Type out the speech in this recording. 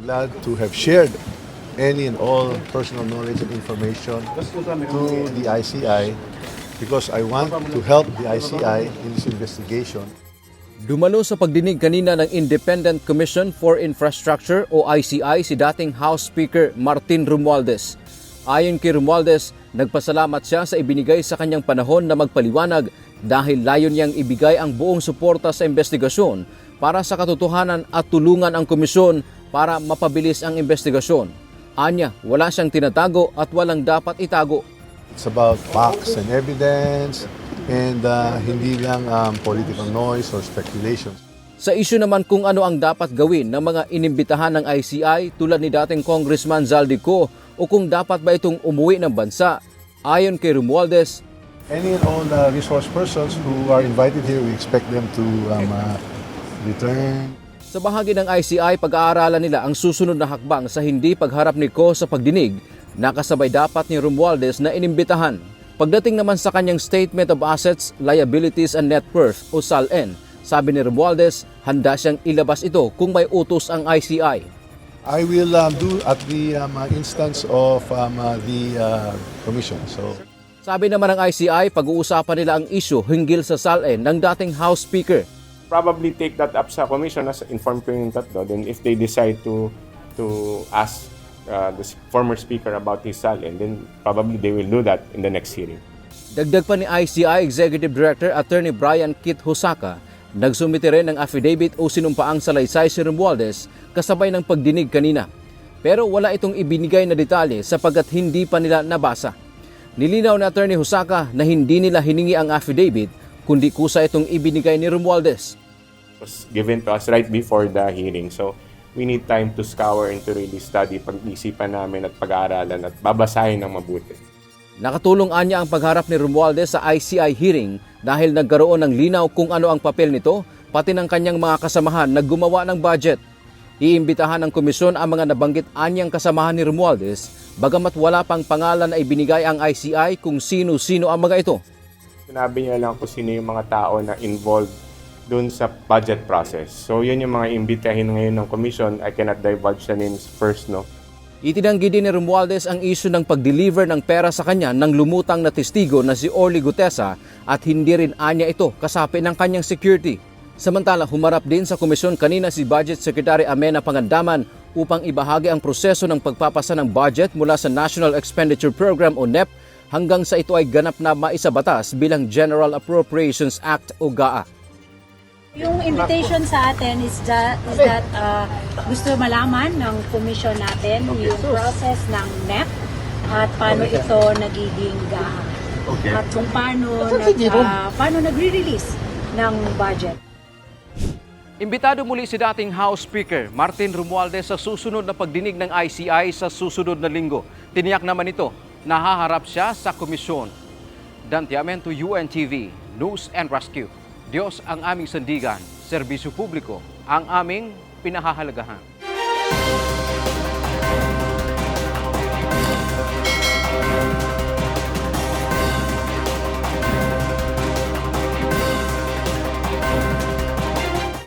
glad to have shared any and all personal knowledge and information to the ICI because I want to help the ICI in this investigation. Dumalo sa pagdinig kanina ng Independent Commission for Infrastructure o ICI si dating House Speaker Martin Romualdez. Ayon kay Romualdez, nagpasalamat siya sa ibinigay sa kanyang panahon na magpaliwanag dahil layon niyang ibigay ang buong suporta sa investigasyon para sa katotohanan at tulungan ang komisyon para mapabilis ang investigasyon. Anya, wala siyang tinatago at walang dapat itago. It's about facts and evidence and hindi lang political noise or speculation. Sa isyu naman kung ano ang dapat gawin ng mga inimbitahan ng ICI tulad ni dating Congressman Zaldico o kung dapat ba itong umuwi ng bansa, ayon kay Romualdez, Any and all the resource persons who are invited here, we expect them to return. sa bahagi ng ICI, pag-aaralan nila ang susunod na hakbang sa hindi pagharap ni Ko sa pagdinig na kasabay dapat ni Romualdez na inimbitahan. Pagdating naman sa kanyang Statement of Assets, Liabilities and Net Worth o SALN, sabi ni Romualdez, handa siyang ilabas ito kung may utos ang ICI. I will do at the instance of the commission. So, Sabi naman ng ICI, pag-uusapan nila ang issue hinggil sa SALN ng dating House Speaker. Probably take that up sa commission as informed ko yung tatlo. Then if they decide to ask the former speaker about his SALN, then probably they will do that in the next hearing. Dagdag pa ni ICI Executive Director Attorney Brian Kit Hosaka, nagsumite rin ng affidavit o sinumpaang salaysay si Romualdez kasabay ng pagdinig kanina. Pero wala itong ibinigay na detalye sapagkat hindi pa nila nabasa. Nilinaw ni Attorney Hosaka na hindi nila hiningi ang affidavit kundi kusa itong ibinigay ni Romualdez. It was given to us right before the hearing. So we need time to scour and to really study, pag-isipan namin at pag-aaralan at babasahin ng mabuti. Nakatulong anya ang pagharap ni Romualdez sa ICI hearing dahil nagkaroon ng linaw kung ano ang papel nito, pati ng kanyang mga kasamahan na gumawa ng budget. Iimbitahan ng komisyon ang mga nabanggit anyang kasamahan ni Romualdez, bagamat wala pang pangalan na ibinigay ang ICI kung sino-sino ang mga ito. Sinabi niya lang kung sino yung mga tao na involved dun sa budget process. So yun yung mga imbitahin ngayon ng commission. I cannot divulge the names first, no? Itinanggi din ni Romualdez ang issue ng pag-deliver ng pera sa kanya ng lumutang na testigo na si Orly Gutesa at hindi rin anya ito kasapi ng kanyang security. Samantala, humarap din sa komisyon kanina si Budget Secretary Amena Pangandaman upang ibahagi ang proseso ng pagpapasa ng budget mula sa National Expenditure Program o NEP hanggang sa ito ay ganap na maisabatas bilang General Appropriations Act o GAA. Yung invitation sa atin is that gusto malaman ng commission natin yung process ng NEP at paano ito nagiging GAA. At kung paano nagre-release ng budget. Imbitado muli si dating House Speaker Martin Romualdez sa susunod na pagdinig ng ICI sa susunod na linggo. Tiniyak naman ito, nahaharap siya sa komisyon. Dante Amento, UNTV, News and Rescue. Diyos ang aming sandigan, serbisyo publiko ang aming pinahahalagahan.